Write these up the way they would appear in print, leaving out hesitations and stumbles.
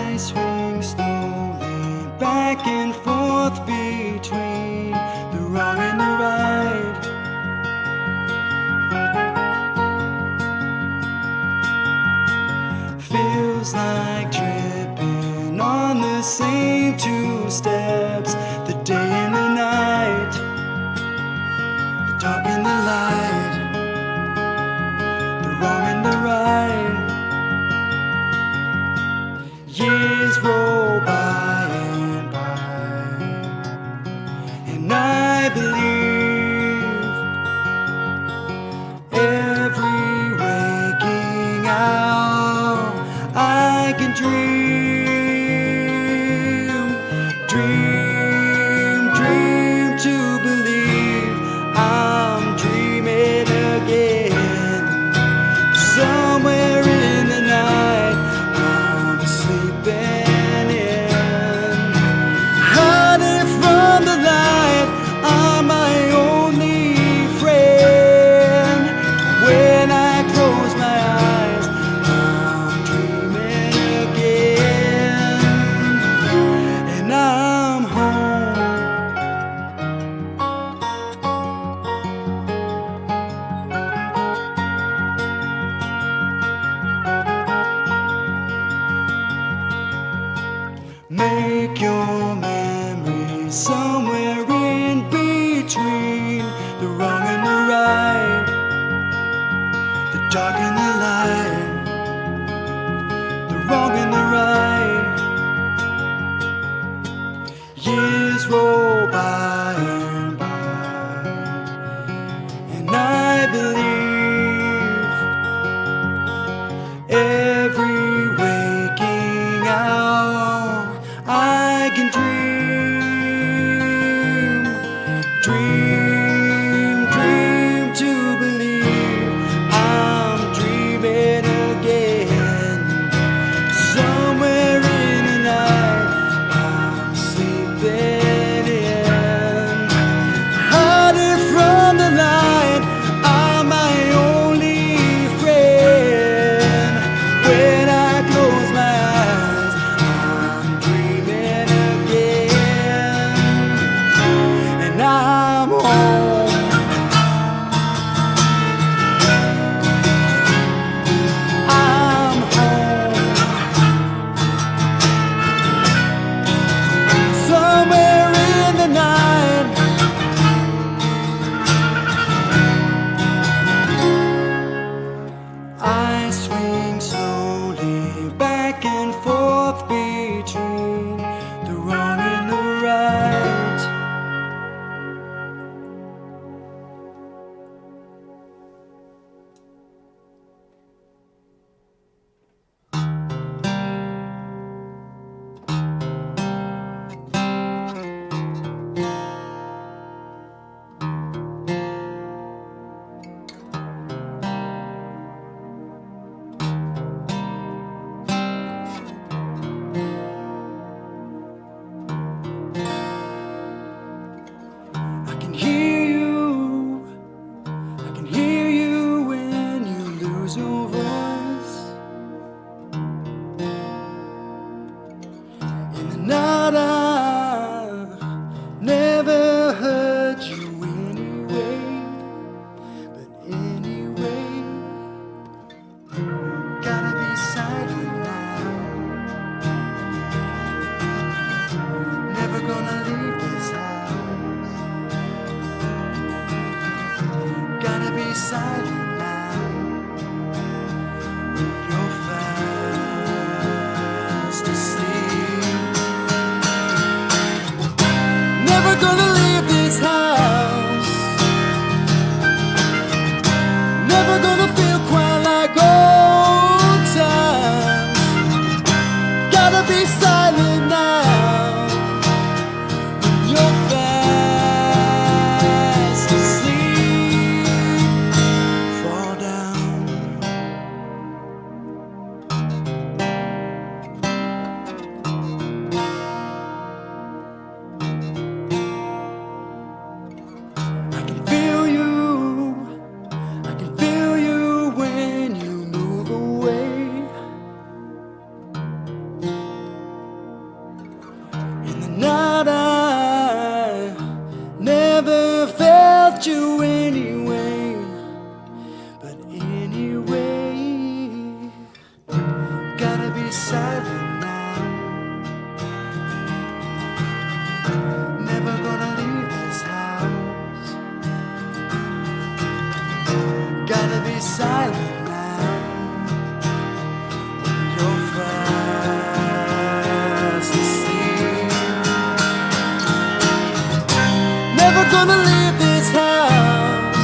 I swing slowly back and forth between the wrong and the right. Feels like tripping on the same two steps, the day and the night, the dark and the light, the wrong and the right. Years roll by and I believe every waking hour I can dream to believe I'm dreaming again. Somewhere in the night I'm sleeping in, hiding from the light. I'm my only friend. When I close my eyes, I'm dreaming again, and I'm home. Make your memories somewhere in between the wrong and the right, the dark and the light, the wrong and the right. Years roll by and I believe every waking hour I can dream to believe I'm dreaming again. Somewhere in the night I'm sleeping in, hiding from the light. I'm my only friend. When I close my eyes, I'm dreaming again, and I'm home. I'm home. Somewhere in the night I swing slowly back and forth between the wrong and the right. I can hear you when you lose your voice. In the night I've never heard you anyway, but anyway, gotta be silent now. Never gonna leave this house. Gotta be silent now. You're fast asleep. Never gonna leave this house. Never gonna feel quite like old times. Gotta be silent now. You're fast asleep. Fall down. gonna leave this house.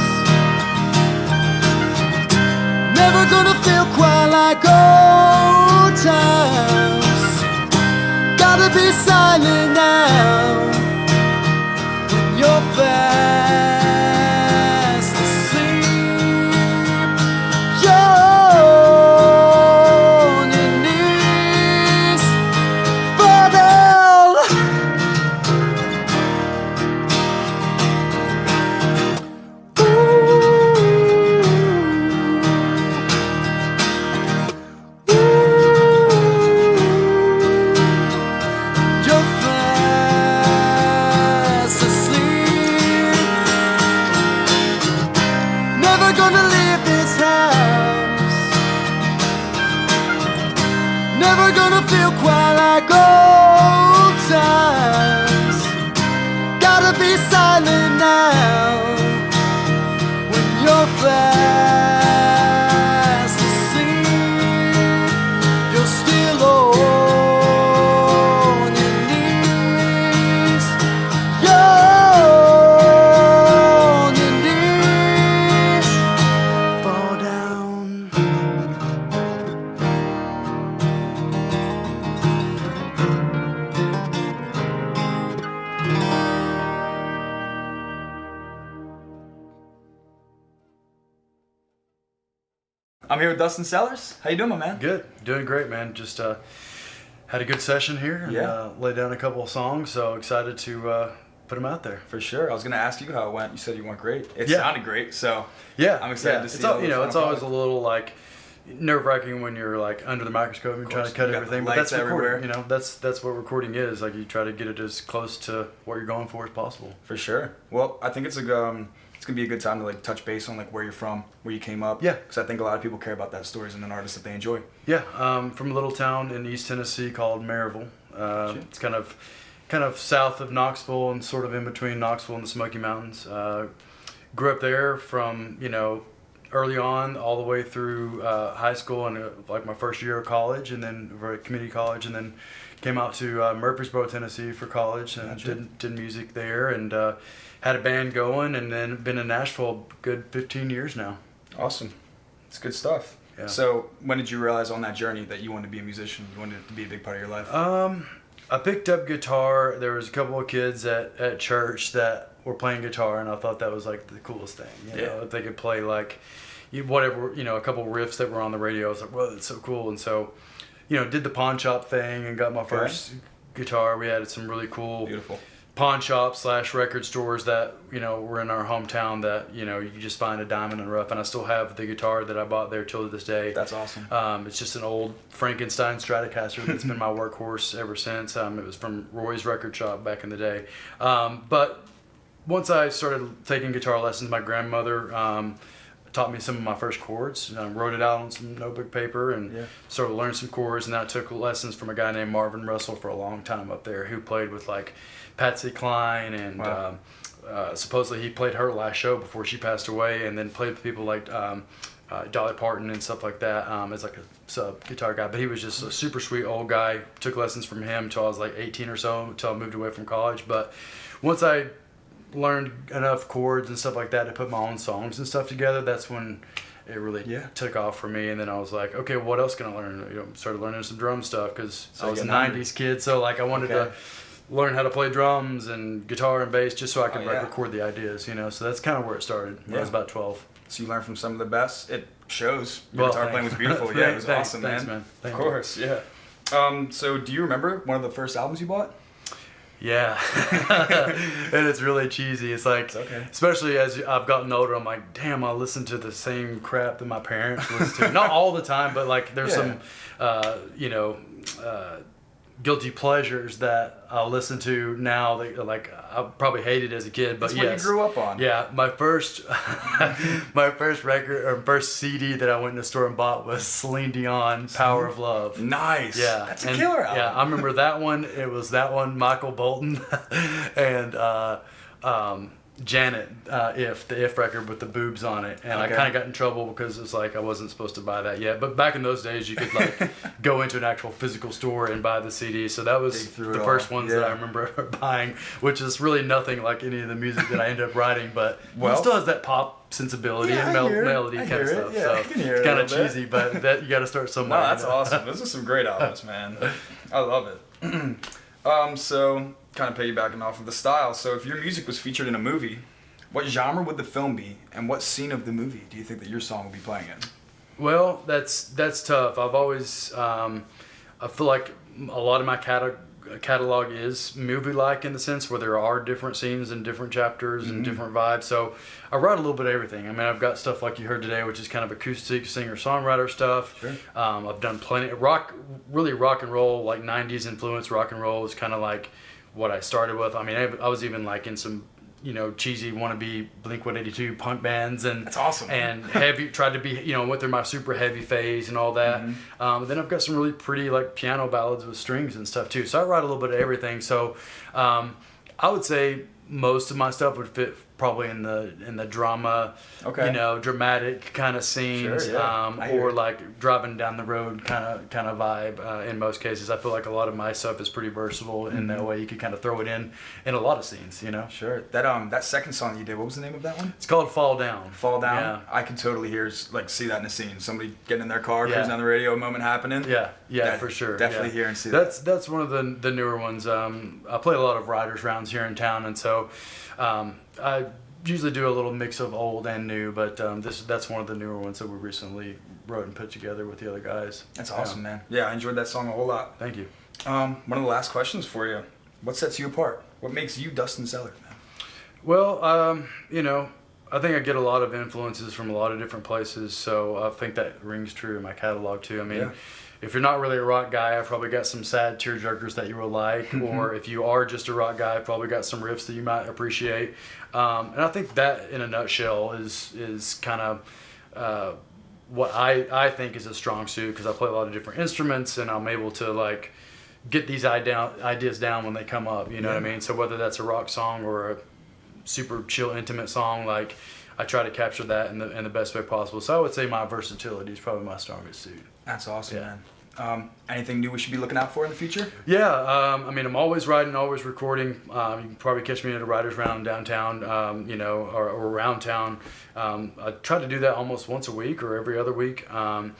Never gonna feel quite like old times. Gotta be silent now. You're fast asleep. You're on your knees. Fall down. You're fast asleep. Never gonna leave this house. Never gonna feel quite like old times. Gotta be silent now when you're fast asleep. You're still on your knees. You're on your knees. Fall down. I'm here with Dustin Sellers. How you doing, my man? Good, doing great, man. Just had a good session here and laid down a couple of songs, so excited to put them out there. For sure. I was gonna ask you how it went. You said you went great. It Yeah. sounded great, so Yeah, I'm excited to see. It's all, the final it's always a product. little like nerve-wracking when you're like under the microscope and trying to cut You got the everything, but lights that's recording. everywhere. You know, that's what recording is. Like you try to get it as close to what you're going for as possible. For sure. Well, I think it's gonna be a good time to like touch base on like where you're from, where you came up. Yeah. Because I think a lot of people care about that stories and an artist that they enjoy. Yeah, from a little town in East Tennessee called Maryville. It's kind of south of Knoxville and sort of in between Knoxville and the Smoky Mountains. Grew up there from early on all the way through high school and like my first year of college, and then community college, and then came out to Murfreesboro, Tennessee for college and did music there, and had a band going, and then been in Nashville a good 15 years now. Awesome. It's good stuff. Yeah. So when did you realize on that journey that you wanted to be a musician? You wanted it to be a big part of your life? I picked up guitar. There was a couple of kids at church that were playing guitar, and I thought that was like the coolest thing. You know, if they could play like whatever, a couple riffs that were on the radio. I was like, whoa, that's so cool. And so, did the pawn shop thing and got my first guitar. We had some really cool Beautiful. pawn shops / record stores that were in our hometown that you just find a diamond in the rough. And I still have the guitar that I bought there till this day. That's awesome. It's just an old Frankenstein Stratocaster that's been my workhorse ever since. It was from Roy's record shop back in the day. But once I started taking guitar lessons, my grandmother taught me some of my first chords. Wrote it out on some notebook paper and started learning some chords. And I took lessons from a guy named Marvin Russell for a long time up there, who played with like Patsy Cline and supposedly he played her last show before she passed away, and then played with people like Dolly Parton and stuff like that as like a sub guitar guy. But he was just a super sweet old guy. Took lessons from him till I was like 18 or so, until I moved away from college. But once I learned enough chords and stuff like that to put my own songs and stuff together, that's when it really took off for me. And then I was like, okay, what else can I learn? Started learning some drum stuff because I was a 90s kid, so like I wanted to learn how to play drums and guitar and bass just so I could record the ideas, So that's kind of where it started when I was about 12. So you learned from some of the best. It shows. Your guitar playing was beautiful. Yeah, it was awesome, man. Thanks, man. Of course, yeah. So do you remember one of the first albums you bought? Yeah, and it's really cheesy. It's like, especially as I've gotten older, I'm like, damn, I listen to the same crap that my parents listen to. Not all the time, but like there's some, guilty pleasures that I'll listen to now that like I probably hated as a kid, but That's what you grew up on. Yeah, my first record or first CD that I went in the store and bought was Celine Dion, Power of Love. Nice. Yeah, That's a killer album. Yeah, I remember that one. It was that one, Michael Bolton, and Janet, the If record with the boobs on it, and I Okay. kind of got in trouble because it's like I wasn't supposed to buy that yet. But back in those days, you could like go into an actual physical store and buy the CD. So that was Dig through the it first all. ones that I Yeah. remember buying, which is really nothing like any of the music that I ended up writing, but Well- it still has that pop sensibility Yeah, and I hear it. melody I kind of hear it. stuff. Yeah, I So can hear it it's a kind of little bit. cheesy, but that you got to start somewhere. No, that's you know? awesome. Those are some great albums, man. I love it. So kind of piggybacking off of the style. So if your music was featured in a movie, what genre would the film be, and what scene of the movie do you think that your song would be playing in? Well, that's tough. I've always I feel like a lot of my catalog is movie-like in the sense where there are different scenes and different chapters and different vibes. So I write a little bit of everything. I mean, I've got stuff like you heard today, which is kind of acoustic singer-songwriter stuff. Sure. I've done plenty of rock and roll, like 90s influence rock and roll is kind of like what I started with. I mean, I was even like in some cheesy wannabe Blink-182 punk bands, and That's awesome. and heavy, tried to be, went through my super heavy phase and all that. Then I've got some really pretty like piano ballads with strings and stuff too. So I write a little bit of everything. So I would say most of my stuff would fit probably in the drama, Okay. dramatic kind of scenes, Sure, yeah. I hear or it. like driving down the road kind of vibe. In most cases, I feel like a lot of my stuff is pretty versatile in that way. You could kind of throw it in a lot of scenes. Sure. That second song you did, what was the name of that one? It's called Fall Down. Fall Down. Yeah. I can totally see that in a scene. Somebody getting in their car, Yeah. cruising down the radio, a moment happening. Yeah, That- for sure. definitely yeah. hear and see that. That's one of the newer ones. I play a lot of writers' rounds here in town, and so I usually do a little mix of old and new. But that's one of the newer ones that we recently wrote and put together with the other guys. That's Yeah. awesome, man. Yeah, I enjoyed that song a whole lot. Thank you. One of the last questions for you. What sets you apart? What makes you Dustin Sellers, man? Well, I think I get a lot of influences from a lot of different places, so I think that rings true in my catalog too. I mean, Yeah. if you're not really a rock guy, I've probably got some sad tearjerkers that you will like, or if you are just a rock guy, I've probably got some riffs that you might appreciate. And I think that, in a nutshell, is kind of what I think is a strong suit, because I play a lot of different instruments, and I'm able to like get these ideas down when they come up. You know what I mean? So whether that's a rock song or a super chill, intimate song, like I try to capture that in the best way possible. So I would say my versatility is probably my strongest suit. That's awesome, Yeah. man. Anything new we should be looking out for in the future? Yeah, I mean, I'm always writing, always recording. You can probably catch me at a writer's round downtown, or around town. I try to do that almost once a week or every other week. And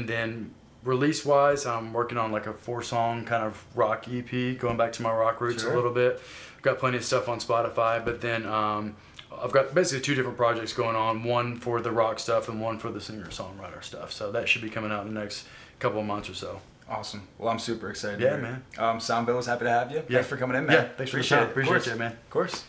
then release-wise, I'm working on like a 4-song kind of rock EP, going back to my rock roots Sure. a little bit. I've got plenty of stuff on Spotify, but then I've got basically 2 different projects going on, one for the rock stuff and one for the singer-songwriter stuff. So that should be coming out in the next couple of months or so. Awesome. Well, I'm super excited. Yeah, to hear it. man. Soundville was happy to have you. Yeah. Thanks for coming in, man. Yeah, thanks for the Appreciate time. it. Appreciate Of course. you, man. Of course.